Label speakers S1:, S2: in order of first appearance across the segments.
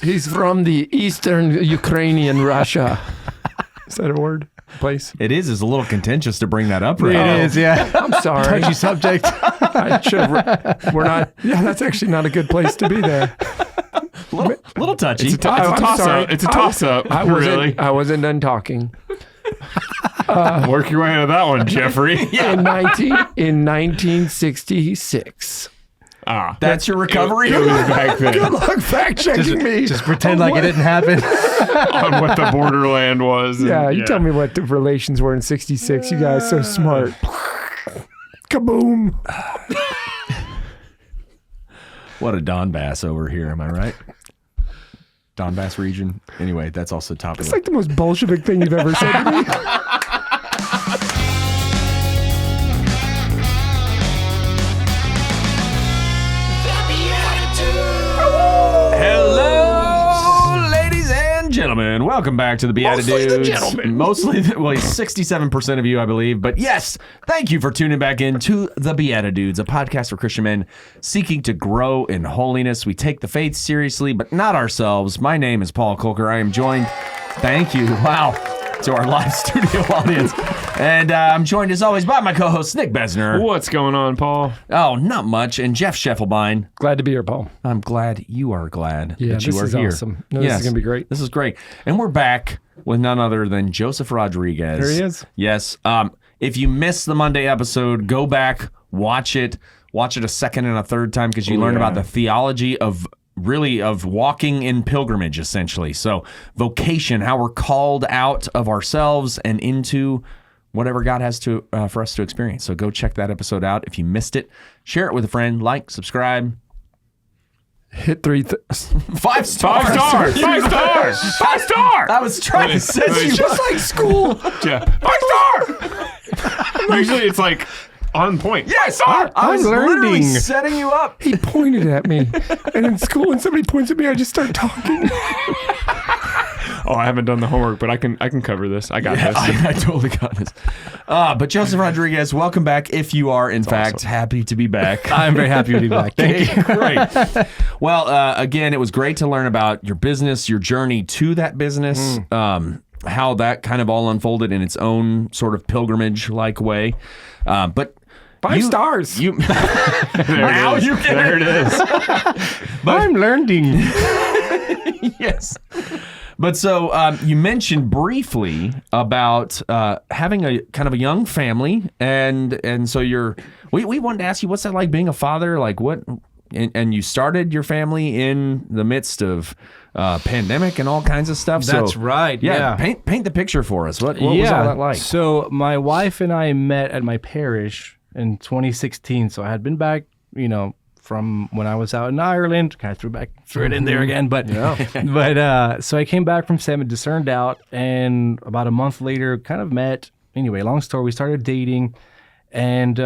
S1: He's from the eastern Ukrainian Russia. Is that a word? Place?
S2: It is. It's a little contentious to bring that up, right?
S3: It is, yeah.
S1: I'm sorry.
S3: Touchy subject.
S1: I should have. We're not. Yeah, that's actually not a good place to be there.
S2: Little touchy.
S4: It's a toss-up. It's a toss-up, really.
S1: I wasn't done talking.
S4: Work your way out of that one, Jeffrey.
S1: In 1966.
S2: That's your recovery?
S4: It was back then.
S1: Good luck fact-checking me.
S3: Just pretend like it didn't happen.
S4: On what the borderland was.
S1: Yeah, you tell me what the relations were in 66. You guys so smart. Kaboom.
S2: What a Donbass over here, am I right? Donbass region. Anyway, that's also top of
S1: It's like the most Bolshevik thing you've ever said to me.
S2: Hello, ladies and gentlemen. Welcome back to the BeatiDudes.
S1: Mostly the gentlemen.
S2: Mostly, 67% of you, I believe. But yes, thank you for tuning back in to the BeatiDudes, a podcast for Christian men seeking to grow in holiness. We take the faith seriously, but not ourselves. My name is Paul Colker. I am joined, thank you, wow, to our live studio audience. And I'm joined, as always, by my co-host, Nick Besner.
S4: What's going on, Paul?
S2: Oh, not much. And Jeff Scheffelbein.
S1: Glad to be here, Paul.
S2: I'm glad you are glad that you
S1: this
S2: are
S1: is
S2: here.
S1: awesome. No, this is going to be great.
S2: This is great. And we're back with none other than Joseph Rodriguez.
S1: There he is.
S2: Yes. If you missed the Monday episode, go back, watch it. Watch it a second and a third time because you learned about the theology of walking in pilgrimage, essentially. So vocation, how we're called out of ourselves and into whatever God has to for us to experience. So go check that episode out. If you missed it, share it with a friend, like, subscribe.
S1: Hit 5 stars.
S4: 5 stars. 5 stars. 5 stars.
S2: I was trying to set you
S1: Just like school.
S4: Yeah. 5 star. Usually it's like on point.
S2: Yes,
S4: I
S2: I was
S3: I'm
S2: literally
S3: learning.
S2: setting you up.
S1: He pointed at me. And in school, when somebody points at me, I just start talking.
S4: Oh, I haven't done the homework, but I can cover this. I got this.
S2: I totally got this. But Joseph Rodriguez, welcome back. If you are, in fact,
S4: awesome.
S2: happy to be back.
S3: I'm very happy to be back. Thank you.
S2: Great. Well, again, it was great to learn about your business, your journey to that business, how that kind of all unfolded in its own sort of pilgrimage-like way. But
S1: 5 stars.
S2: You
S4: Now you can. There it is.
S3: I'm learning.
S2: Yes. But so you mentioned briefly about having a kind of a young family, and so we wanted to ask you, what's that like being a father? Like what? And you started your family in the midst of pandemic and all kinds of stuff.
S3: That's right. Yeah.
S2: Paint the picture for us. What was all that like?
S3: So my wife and I met at my parish in 2016. So I had been back, from when I was out in Ireland, kind of threw it in there again. But so I came back from Seven, discerned out, and about a month later, kind of met. Anyway, long story, we started dating, and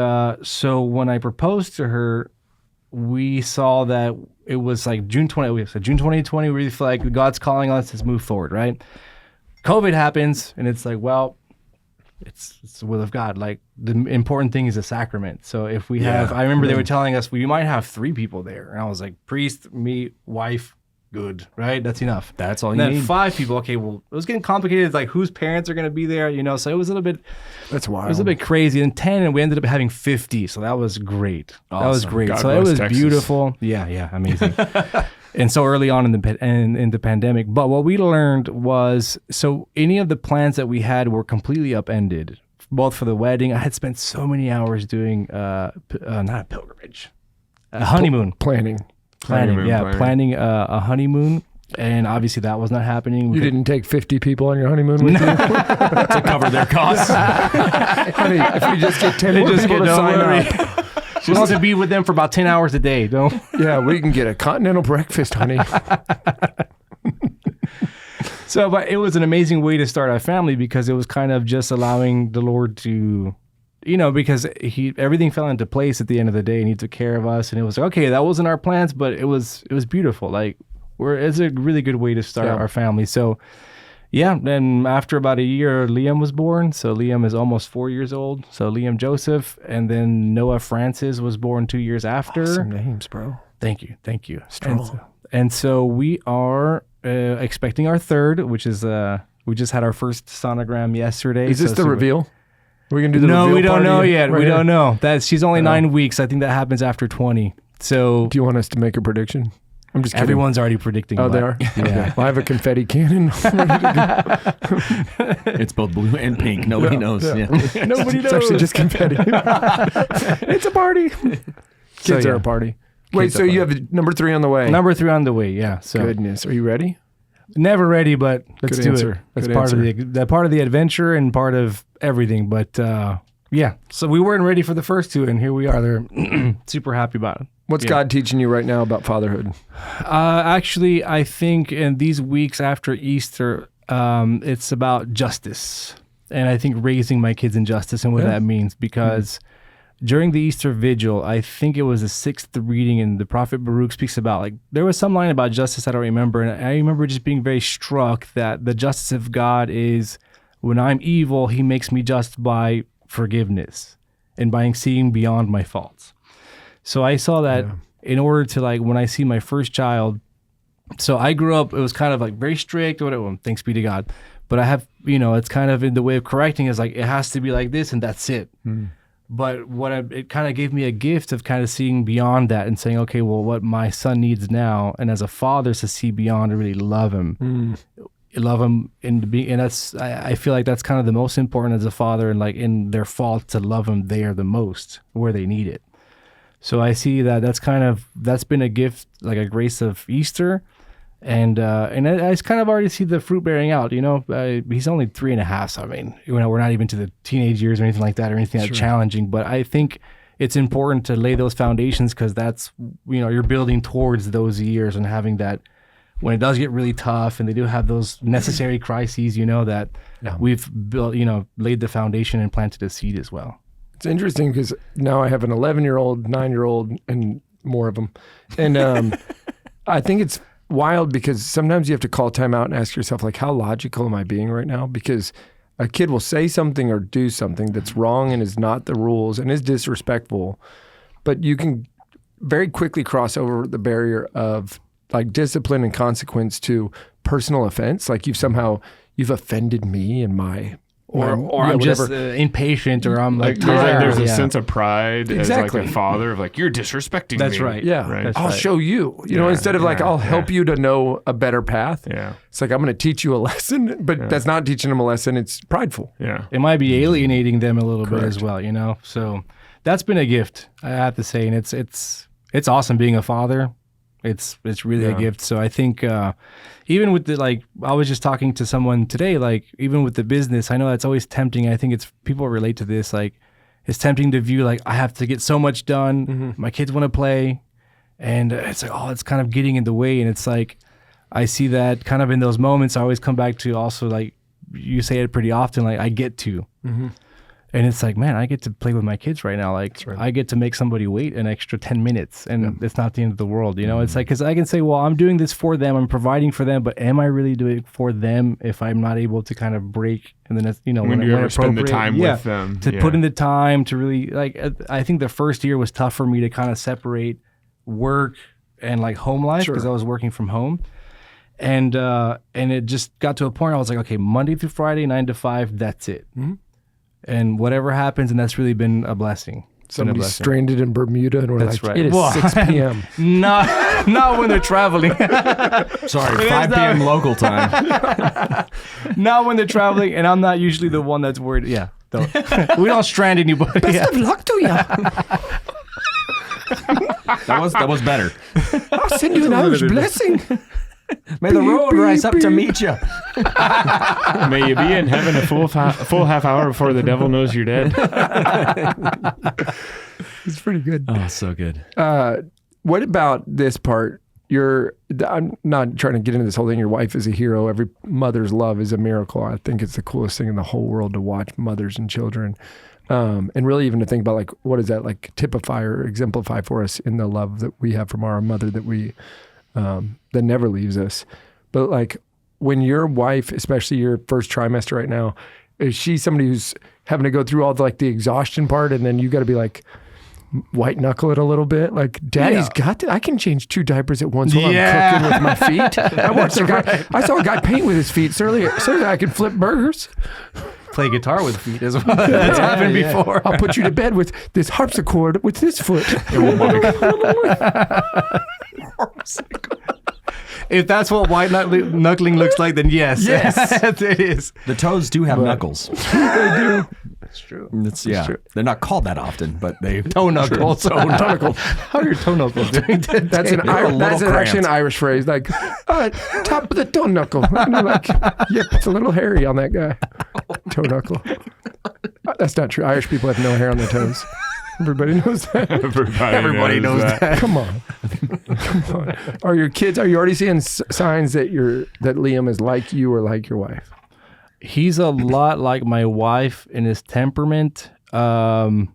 S3: so when I proposed to her, we saw that it was like June 2020. We feel like God's calling us to move forward, right? COVID happens, and it's like, well, it's the will of God. Like the important thing is the sacrament. So if we have, I remember they were telling us we might have 3 people there, and I was like, priest, me, wife, good, right? That's enough.
S2: That's all
S3: and
S2: you
S3: then
S2: need.
S3: 5 people. Okay, well, it was getting complicated. Like whose parents are going to be there, So it was a little bit.
S1: That's wild.
S3: It was a bit crazy. And 10, and we ended up having 50. So that was great.
S2: Awesome.
S3: That was great.
S4: God
S3: so it
S4: bless
S3: was
S4: Texas.
S3: beautiful. Yeah, amazing. And so early on in the pandemic. But what we learned was, so any of the plans that we had were completely upended. Both for the wedding, I had spent so many hours doing not a pilgrimage, a honeymoon.
S1: Planning
S3: Planning a honeymoon. And obviously that was not happening.
S1: You didn't take 50 people on your honeymoon with you?
S2: To cover their costs.
S1: Honey, if we just get 10 more
S3: just
S1: people to
S3: don't
S1: sign
S3: worry.
S1: up.
S3: Just want to be with them for about 10 hours a day. Don't.
S1: Yeah, we can get a continental breakfast, honey.
S3: So, but it was an amazing way to start our family because it was kind of just allowing the Lord to, because everything fell into place at the end of the day, and He took care of us, and it was like, okay, that wasn't our plans, but it was beautiful. Like it's a really good way to start our family. So, yeah. Then after about a year, Liam was born. So Liam is almost 4 years old. So Liam Joseph, and then Noah Francis was born 2 years after.
S1: Awesome names, bro.
S3: Thank you.
S1: Strong.
S3: And so we are expecting our third, which is we just had our first sonogram yesterday.
S1: Is this
S3: so
S1: the reveal? We're gonna do the
S3: No,
S1: reveal
S3: we don't
S1: party
S3: know yet.
S1: right
S3: We
S1: here?
S3: don't know. She's only 9 weeks. I think that happens after 20. So
S1: Do you want us to make a prediction? I'm just kidding.
S3: everyone's already predicting.
S1: Oh, they
S3: but-
S1: are?
S3: Yeah.
S1: Okay. Well, I have a confetti cannon.
S2: It's both blue and pink. Nobody knows. Yeah.
S1: Nobody knows. It's actually just confetti. It's a party. Kids are a party. Wait,
S3: Kids
S1: so
S3: are
S1: you have number 3 on the way.
S3: Number 3 on the way. Yeah. So
S1: Goodness. Are you ready?
S3: never ready, but let's
S1: Good
S3: do
S1: answer.
S3: it. That's
S1: Good
S3: part
S1: answer.
S3: of the part of the adventure and part of everything. But yeah, so we weren't ready for the first 2, and here we are. They're super happy about it.
S1: What's God teaching you right now about fatherhood?
S3: Actually, I think in these weeks after Easter, it's about justice. And I think raising my kids in justice and what that means. Because during the Easter vigil, I think it was the 6th reading, and the prophet Baruch speaks about, like, there was some line about justice I don't remember. And I remember just being very struck that the justice of God is when I'm evil, he makes me just by forgiveness and by seeing beyond my faults. So I saw that in order to, like, when I see my first child, so I grew up, it was kind of like very strict, whatever, thanks be to God. But I have, it's kind of in the way of correcting is like, it has to be like this and that's it. But it kind of gave me a gift of kind of seeing beyond that and saying, okay, well, what my son needs now, and as a father, is to see beyond and really love him. Love them and that's I feel like that's kind of the most important as a father, and like in their fault to love them there the most where they need it. So I see that's been a gift, like a grace of Easter, and I kind of already see the fruit bearing out. He's only 3.5, so I mean, we're not even to the teenage years or anything like that, or anything that's challenging. But I think it's important to lay those foundations, because that's you're building towards those years and having that. When it does get really tough and they do have those necessary crises, that we've built, laid the foundation and planted a seed as well.
S1: It's interesting because now I have an 11-year-old, 9-year-old, and more of them. And I think it's wild because sometimes you have to call time out and ask yourself, like, how logical am I being right now? Because a kid will say something or do something that's wrong and is not the rules and is disrespectful. But you can very quickly cross over the barrier of like discipline and consequence to personal offense. Like you've offended me and my,
S3: or I'm just impatient, or I'm like
S4: there's a
S3: yeah.
S4: sense of pride
S1: Exactly.
S4: as like a father of like, you're disrespecting
S3: That's
S4: me.
S3: right.
S1: yeah,
S4: Right.
S3: That's
S1: I'll
S3: right.
S1: show you, instead of like, I'll help you to know a better path.
S4: Yeah.
S1: It's like, I'm going to teach you a lesson, but that's not teaching them a lesson. It's prideful.
S4: Yeah.
S3: It might be alienating them a little bit
S1: Correct.
S3: as well, So that's been a gift, I have to say, and it's awesome being a father. It's really a gift. So I think even with I was just talking to someone today, like even with the business, I know that's always tempting. I think people relate to this. Like it's tempting to view like I have to get so much done.
S1: Mm-hmm.
S3: My kids want to play, and it's like, oh, it's kind of getting in the way. And it's like I see that kind of in those moments. I always come back to also like you say it pretty often. Like I get to.
S1: Mm-hmm.
S3: And it's like, man, I get to play with my kids right now. Like, I get to make somebody wait an extra 10 minutes, and it's not the end of the world, It's like, because I can say, well, I'm doing this for them, I'm providing for them, but am I really doing it for them if I'm not able to kind of break and then,
S4: When you ever spend the
S3: appropriate?
S4: time
S3: Yeah,
S4: with them.
S3: to put in the time to really, like, I think the first year was tough for me to kind of separate work and like home life, because I was working from home. And it just got to a point where I was like, okay, Monday through Friday, 9 to 5, that's it.
S1: Mm-hmm.
S3: And whatever happens, and that's really been a blessing.
S1: Somebody's stranded in Bermuda and we're
S3: That's
S1: like,
S3: right.
S1: it is
S3: Well,
S1: 6 p.m.
S3: Not when they're traveling.
S2: Sorry, 5 p.m. local time.
S3: Not when they're traveling, and I'm not usually the one that's worried. Yeah, we don't strand anybody.
S1: Best of luck to you.
S2: That was better.
S1: I'll send you an Irish blessing.
S2: May the road rise up to meet you.
S4: May you be in heaven a full half hour before the devil knows you're dead.
S1: It's pretty good.
S2: Oh, so good.
S1: What about this part? I'm not trying to get into this whole thing. Your wife is a hero. Every mother's love is a miracle. I think it's the coolest thing in the whole world to watch mothers and children. And really even to think about like, what does that like typify or exemplify for us in the love that we have from our mother that never leaves us. But like when your wife, especially your first trimester right now, is she somebody who's having to go through all the exhaustion part, and then you got to be like, white knuckle it a little bit. Like, Daddy's got to, I can change 2 diapers at once while I'm cooking with my feet. I watched a guy, I saw a guy paint with his feet so that I could flip burgers.
S3: Play guitar with feet as well. That's happened before.
S1: I'll put you to bed with this harpsichord with this foot.
S3: If that's what white knuckling looks like, then yes. It is.
S2: The toes do have knuckles.
S1: They do.
S3: It's true.
S2: It's true. They're not called that often, but they
S3: toe knuckles. Toe knuckles. How are your toe knuckles doing today?
S1: That's actually an Irish phrase. Like, top of the toe knuckle. And you're like, yep, it's a little hairy on that guy. Toe knuckle. That's not true. Irish people have no hair on their toes. Everybody knows that.
S4: Everybody knows that.
S1: Come on. Are you already seeing signs that Liam is like you or like your wife?
S3: He's a lot like my wife in his temperament. He's kind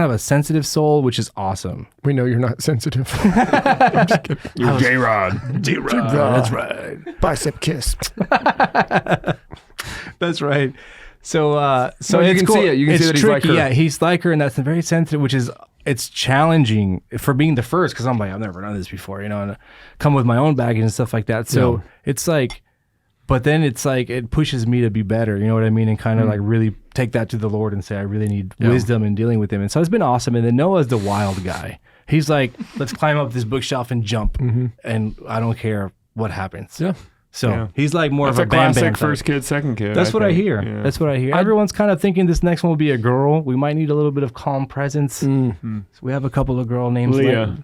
S3: of a sensitive soul, which is awesome.
S1: We know you're not sensitive.
S4: You're J-Rod.
S1: J-Rod. That's right. Bicep kiss.
S3: That's right. So
S1: you can see it. You can see that he's like her.
S3: Yeah, he's like her, and that's very sensitive, which is it's challenging for being the first because I'm like, I've never done this before, and I come with my own baggage and stuff like that. So it's like, but then it's like it pushes me to be better. You know what I mean? And kind of like really take that to the Lord and say, I really need wisdom in dealing with him. And so it's been awesome. And then Noah's the wild guy. He's like, let's climb up this bookshelf and jump, and I don't care what happens.
S1: Yeah.
S3: So he's like more
S4: That's
S3: of a Bam
S4: classic
S3: Bam
S4: first kid, second kid.
S3: That's what I hear.
S4: Yeah.
S3: That's what I hear. Everyone's kind of thinking this next one will be a girl. We might need a little bit of calm presence. So we have a couple of girl names.
S4: Leah.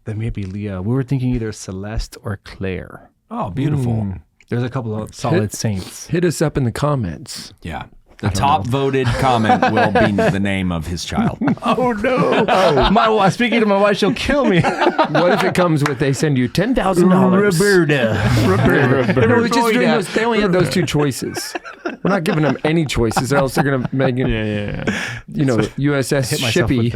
S3: That may be Leah. We were thinking either Celeste or Claire.
S2: Oh, beautiful.
S3: There's a couple of solid saints.
S1: Hit us up in the comments.
S2: Yeah. The top voted comment will be the name of his child.
S3: Oh no! My wife. Speaking to my wife, she'll kill me.
S1: What if it comes with they send you $10,000?
S3: Roberta.
S1: No, it's just doing those, they only had those 2 choices. We're not giving them any choices, or else they're gonna make it. You know, USS Shippy.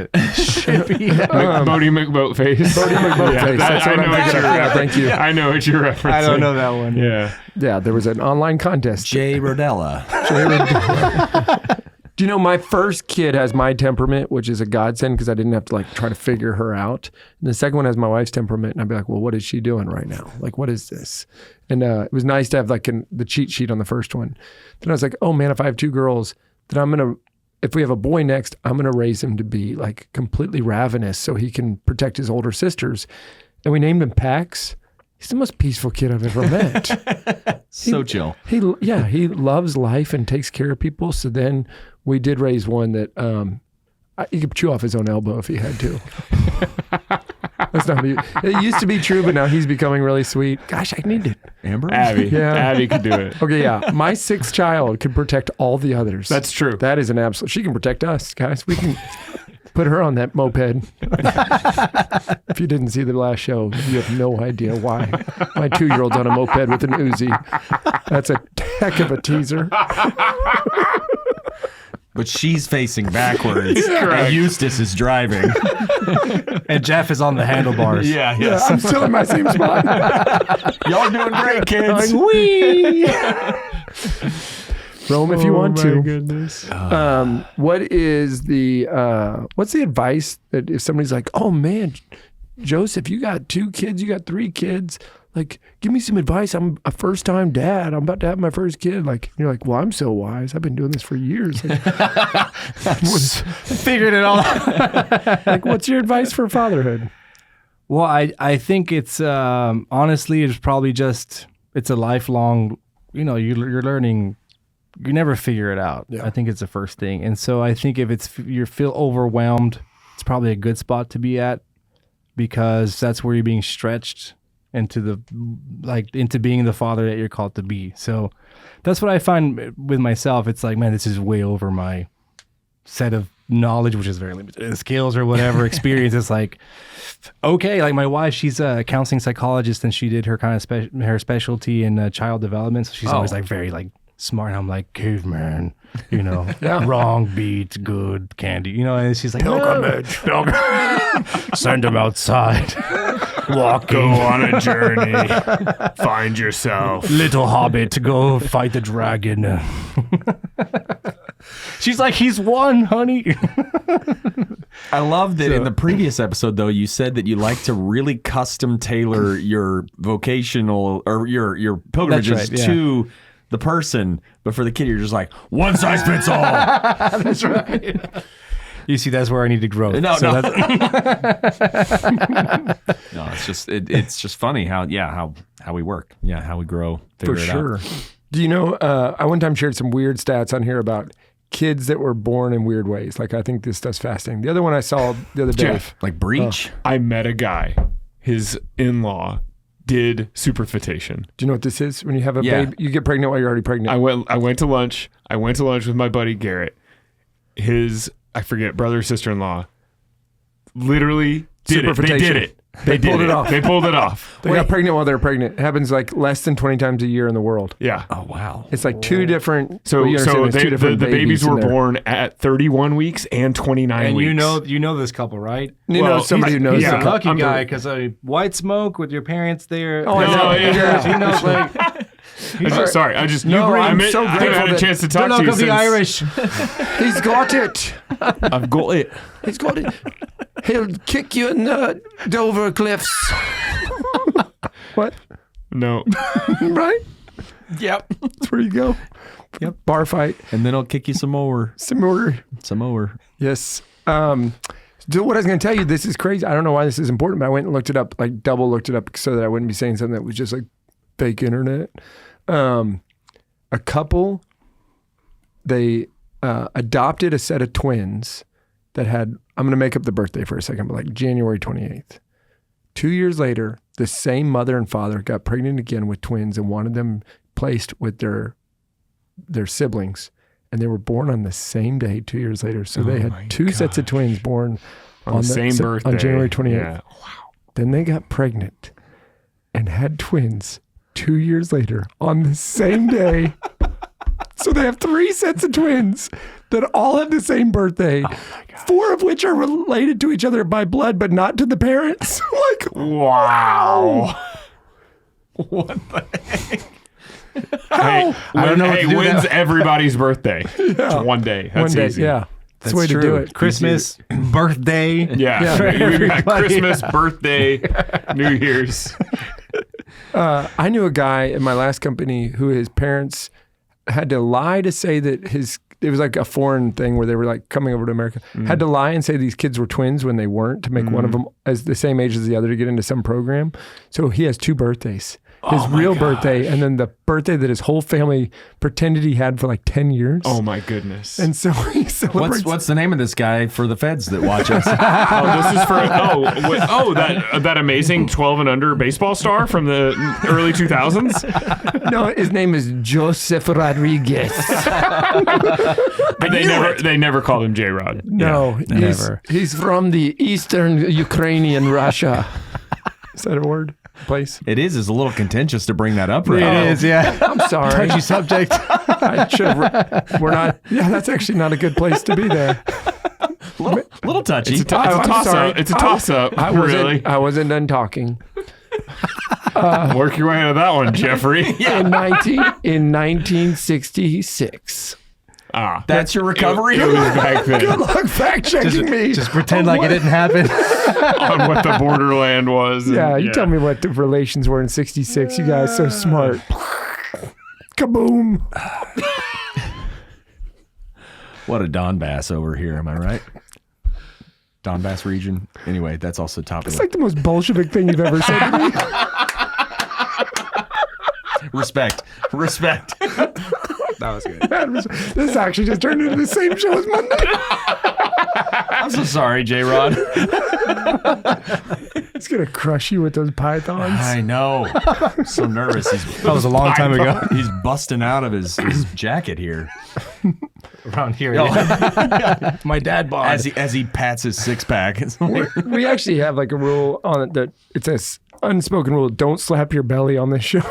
S4: Bodie McBoatface.
S1: Bodie McBoatface. That's what I'm thinking of. Thank you.
S4: I know what you're referencing.
S3: I don't know that one.
S4: Yeah.
S1: Yeah, there was an online contest.
S2: Jay Rodella.
S1: Do you know my first kid has my temperament, which is a godsend because I didn't have to like try to figure her out. And the second one has my wife's temperament, and I'd be like, well, what is she doing right now? Like, what is this? And it was nice to have like the cheat sheet on the first one. Then I was like, oh man, if I have 2 girls, then if we have a boy next, I'm going to raise him to be like completely ravenous so he can protect his older sisters. And we named him Pax. He's the most peaceful kid I've ever met.
S2: So chill.
S1: He loves life and takes care of people. So then we did raise one that he could chew off his own elbow if he had to. That's not me. It used to be true, but now he's becoming really sweet. Gosh, I need it.
S2: Amber?
S4: Abby.
S1: Yeah.
S4: Abby could do it.
S1: Okay, yeah. My 6th child could protect all the others.
S4: That's true.
S1: That is an absolute. She can protect us, guys. We can put her on that moped. If you didn't see the last show, you have no idea why. My 2-year-old's on a moped with an Uzi. That's a heck of a teaser.
S2: But she's facing backwards. And Eustace is driving.
S3: And Jeff is on the handlebars.
S2: Yeah.
S1: I'm still in my same spot.
S2: Y'all doing great, kids.
S1: Whee! Rome if you want to.
S4: Oh my goodness.
S1: What is what's the advice that if somebody's like, oh man, Joseph, you got 2 kids, you got 3 kids, like, give me some advice. I'm a first-time dad. I'm about to have my first kid. Like, you're like, well, I'm so wise. I've been doing this for years. Like,
S3: Figured it all out.
S1: like, what's your advice for fatherhood?
S3: Well, I think it's honestly, it's probably just it's a lifelong. You're learning. You never figure it out.
S1: Yeah.
S3: I think it's the first thing. And so I think if you feel overwhelmed, it's probably a good spot to be at because that's where you're being stretched into being the father that you're called to be. So that's what I find with myself. It's like, man, this is way over my set of knowledge, which is very limited, skills or whatever experience. It's like, okay, like my wife, she's a counseling psychologist and she did her kind of her specialty in child development. So she's always like very like smart. And I'm like, caveman, wrong beat, good candy, and she's like, pilgrimage. Send him outside. Walking.
S4: Go on a journey. Find yourself.
S3: Little hobbit, go fight the dragon. She's like, he's won, honey.
S2: I love that in the previous episode, though, you said that you like to really custom tailor your vocational or your pilgrimages
S3: That's right, yeah.
S2: to the person. But for the kid, you're just like, one size fits all.
S3: That's right. You see, that's where I need to grow.
S2: No.
S3: That's-
S2: No, it's just funny how we work. Yeah, how we grow.
S1: For
S2: Figure it
S1: sure.
S2: out.
S1: Do you know, I one time shared some weird stats on here about kids that were born in weird ways. Like, I think this stuff's fascinating. The other one I saw the other day.
S4: Jeff,
S2: Like breach.
S4: I met a guy. His in-law did superfetation.
S1: Do you know what this is? When you have a
S2: Yeah.
S1: baby, you get pregnant while you're already pregnant.
S4: I went to lunch. I went to lunch with my buddy Garrett. His, I forget, brother or sister-in-law literally did it. They did it. They
S1: pulled
S4: did
S1: it off.
S4: They pulled it off.
S1: They got pregnant while they were pregnant. It happens like less than 20 times a year in the world.
S4: Yeah.
S2: Oh, wow.
S1: It's like two different.
S4: So,
S1: well, you understand there's two
S4: the
S1: different
S4: babies
S1: in
S4: were
S1: there.
S4: born at 31 weeks and 29
S3: and
S4: weeks.
S3: you know this couple, right?
S1: You
S4: Well,
S1: know somebody who knows.
S4: yeah.
S1: the
S3: Lucky
S4: I'm
S3: guy,
S4: the-
S3: because white smoke with your parents there.
S1: Oh, I know.
S4: yeah.
S3: He knows, like,
S4: Sorry, I just
S1: No, I'm so
S4: I haven't
S1: grateful
S4: had a
S1: that-
S4: chance to talk
S3: don't
S4: to you
S3: look of
S4: since.
S3: the Irish.
S1: He's got it.
S4: I've got it.
S1: He's got it. He'll kick you in the Dover cliffs. What?
S4: No.
S1: Right?
S2: Yep.
S1: That's where you go. Yep. Bar fight.
S2: And then I'll kick you some more.
S1: Some more.
S2: Some more.
S1: Yes. So what I was going to tell you, this is crazy. I don't know why this is important, but I went and looked it up, like double looked it up so that I wouldn't be saying something that was just like fake internet. A couple, they adopted a set of twins that had, I'm going to make up the birthday for a second, but like January 28th. 2 years later, the same mother and father got pregnant again with twins and wanted them placed with their siblings. And they were born on the same day 2 years later. So they had two sets of twins born
S4: On the same birthday.
S1: on January 28th.
S4: Yeah.
S1: Then they got pregnant and had twins 2 years later on the same day. So they have three sets of twins that all have the same birthday. Four of which are related to each other by blood, but not to the parents. Like,
S4: Wow.
S2: What the heck?
S4: Hey,
S3: I don't know what to do
S4: when's
S3: now.
S4: everybody's birthday? It's one day. That's
S1: one day,
S4: easy.
S1: yeah. That's the way to
S2: true.
S1: do it.
S3: Christmas, birthday.
S4: Yeah.
S1: For
S4: We got
S3: everybody.
S4: Christmas, birthday, New Year's.
S1: I knew a guy in my last company who his parents had to lie to say that it was like a foreign thing where they were like coming over to America, had to lie and say these kids were twins when they weren't to make one of them as the same age as the other to get into some program. So he has two birthdays. His real birthday and then the birthday that his whole family pretended he had for like 10 years.
S4: Oh my goodness.
S1: And so he celebrates.
S2: What's the name of this guy for the feds that watch us?
S4: This is for that amazing 12 and under baseball star from the early 2000s.
S1: No, his name is Joseph Rodriguez.
S4: But they never called him J Rod.
S1: No,
S3: never.
S1: He's from the eastern Ukrainian Russia. Is that a word? Place?
S2: It is a little contentious to bring that up right now.
S3: It is, yeah.
S1: I'm sorry.
S3: Touchy subject.
S1: I should have. We're not. Yeah, that's actually not a good place to be there.
S2: Little touchy.
S4: It's a
S1: I'm
S4: toss
S1: sorry.
S4: up. It's a toss up.
S1: I wasn't done talking.
S4: Work your way out of that one, Jeffrey.
S1: In 1966.
S2: That's your recovery?
S4: It was back then
S1: Good luck fact checking me.
S3: Just pretend like it didn't happen.
S4: on what the borderland was. and-
S1: Yeah, you tell me what the relations were in 66. You guys so smart. Kaboom.
S2: What a Donbass over here, am I right? Donbass region. Anyway, that's also top of
S1: It's
S2: the
S1: like the most Bolshevik thing you've ever said to me.
S2: respect.
S3: That was good.
S1: This actually just turned into the same show as Monday.
S2: I'm so sorry, J-Rod.
S1: It's going to crush you with those pythons.
S2: I know. I'm so nervous.
S3: That was a long time ago.
S2: He's busting out of his jacket here
S3: Around here. Yeah. My dad bought.
S2: as he pats his six pack.
S1: We actually have like a rule on it that it's a unspoken rule. Don't slap your belly on this show.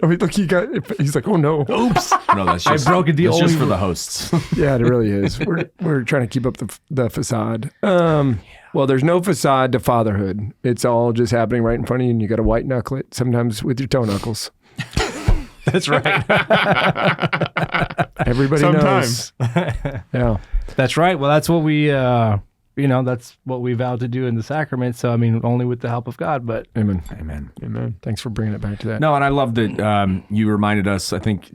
S1: I mean, look, he's like, oh no.
S2: Oops. No, that's just,
S3: broke the
S2: that's just
S3: only
S2: for the
S3: rule.
S2: hosts.
S1: Yeah, it really is. We're trying to keep up the facade. Well, there's no facade to fatherhood. It's all just happening right in front of you, and you got to white knuckle it, sometimes with your toe knuckles.
S3: That's right.
S1: Everybody
S4: Sometimes.
S1: knows. Yeah.
S3: That's right. Well, that's what we, that's what we vowed to do in the sacrament. So, I mean, only with the help of God, but.
S1: Amen.
S2: Amen.
S1: Thanks for bringing it back to that.
S2: No, and I love that you reminded us, I think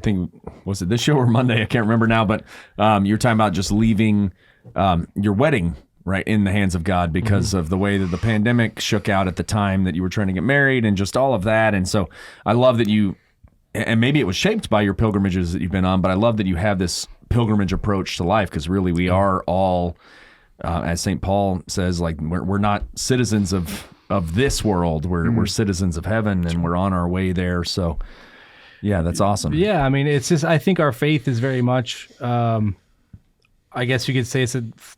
S2: was it this show or Monday? I can't remember now, but you're talking about just leaving your wedding right in the hands of God because of the way that the pandemic shook out at the time that you were trying to get married and just all of that. And so I love that you, and maybe it was shaped by your pilgrimages that you've been on, but I love that you have this pilgrimage approach to life because really we are all, as St. Paul says, like we're not citizens of this world. We're citizens of heaven and we're on our way there. So yeah, that's awesome.
S3: Yeah, I mean, it's just, I think our faith is very much, I guess you could say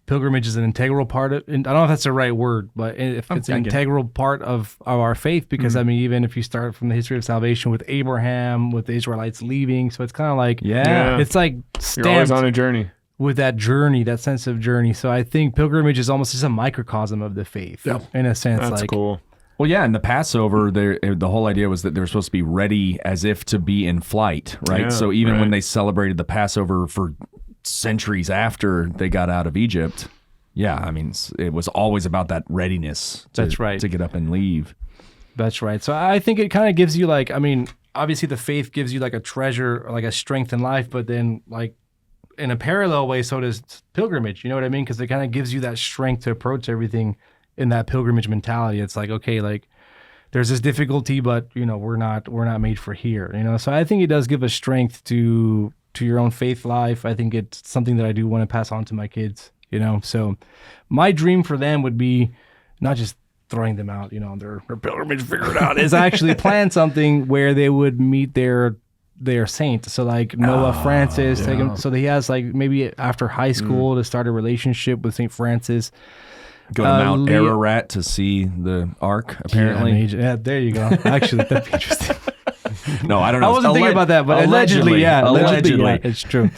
S3: pilgrimage is an integral part of, and I don't know if that's the right word, but if it's an integral part of our faith, because I mean, even if you start from the history of salvation with Abraham, with the Israelites leaving, so it's kind of like, it's like
S4: You're always on a journey.
S3: With that journey, that sense of journey. So I think pilgrimage is almost just a microcosm of the faith, in a sense.
S4: That's cool.
S2: Well, yeah, and the Passover, the whole idea was that they were supposed to be ready as if to be in flight, right?
S4: Yeah,
S2: so even when they celebrated the Passover for centuries after they got out of Egypt, I mean, it was always about that readiness to get up and leave.
S3: That's right. So I think it kind of gives you like, I mean, obviously the faith gives you like a treasure, like a strength in life, but then like in a parallel way, so does pilgrimage. You know what I mean? Because it kind of gives you that strength to approach everything in that pilgrimage mentality. It's like, okay, like there's this difficulty, but we're not made for here. So I think it does give us strength to your own faith life. I think it's something that I do want to pass on to my kids. So my dream for them would be not just throwing them out, on their pilgrimage figured out, is actually plan something where they would meet their saint. So like Noah Francis, take him, so that he has like maybe after high school to start a relationship with St. Francis.
S2: Go to Mount Ararat to see the Ark, apparently.
S3: Yeah, there you go. Actually, that'd be interesting.
S2: No, I don't know.
S3: I wasn't thinking about that, but allegedly,
S2: Allegedly.
S3: It's true.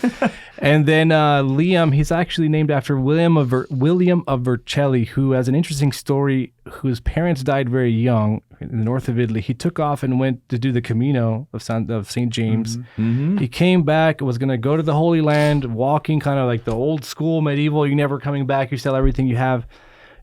S3: And then Liam, he's actually named after William of Vercelli, who has an interesting story, whose parents died very young in the north of Italy. He took off and went to do the Camino of St. James. He came back, was going to go to the Holy Land, walking kind of like the old school medieval, you're never coming back, you sell everything you have.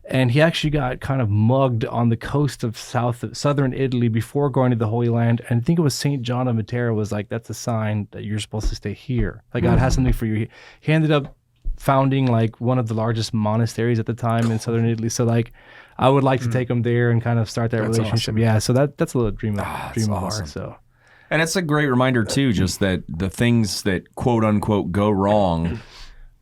S3: And he actually got kind of mugged on the coast of southern Italy before going to the Holy Land. And I think it was St. John of Matera was like, that's a sign that you're supposed to stay here. Like God has something for you. He ended up founding like one of the largest monasteries at the time in southern Italy. So like, I would like to take him there and kind of start that relationship. Awesome. Yeah, so that's a little dream of ours. So.
S2: And it's a great reminder too, just that the things that quote unquote go wrong,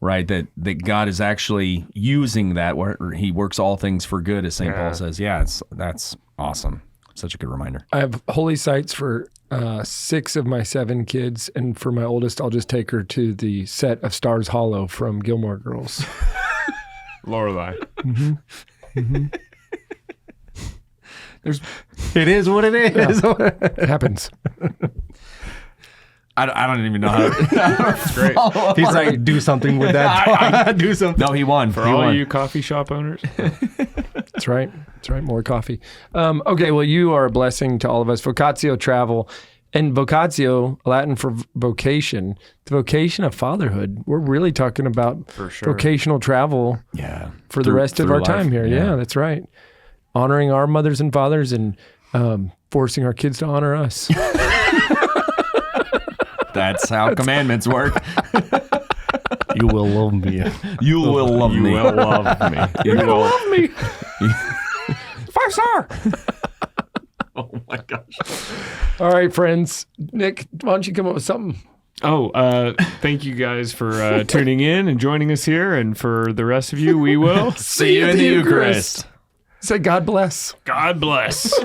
S2: right? That God is actually using that where he works all things for good, as St. Paul says. Yeah, that's awesome. Such a good reminder.
S1: I have holy sites for 6 of my 7 kids, and for my oldest, I'll just take her to the set of Stars Hollow from Gilmore Girls.
S4: Lorelai.
S3: It is what it is.
S1: It happens.
S2: I don't even know how to
S4: Great.
S3: He's like, do something with that. Do something.
S2: No, he won.
S4: For all you coffee shop owners.
S1: That's right. More coffee. Okay, well, you are a blessing to all of us. Vocatio Travel. And vocatio, Latin for vocation, the vocation of fatherhood. We're really talking about vocational travel for the rest of our time here. Yeah, that's right. Honoring our mothers and fathers and forcing our kids to honor us.
S2: That's how commandments work.
S3: You will love me.
S2: You will love me.
S4: You will love me.
S1: You will love me.
S2: 5-star. Oh my gosh.
S1: All right, friends. Nick, why don't you come up with something?
S4: Thank you guys for tuning in and joining us here. And for the rest of you, we will
S2: see you in the Eucharist.
S1: Say God bless.
S4: God bless.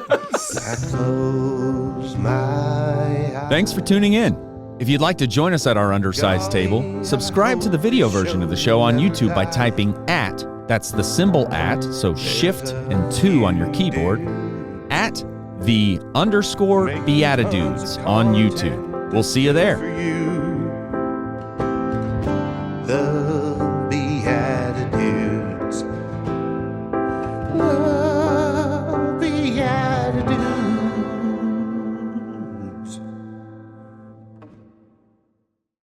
S5: Thanks for tuning in. If you'd like to join us at our undersized table, subscribe to the video version of the show on YouTube by typing @ that's the symbol @, so shift and 2 on your keyboard, @the_BeatiDudes on YouTube. We'll see you there.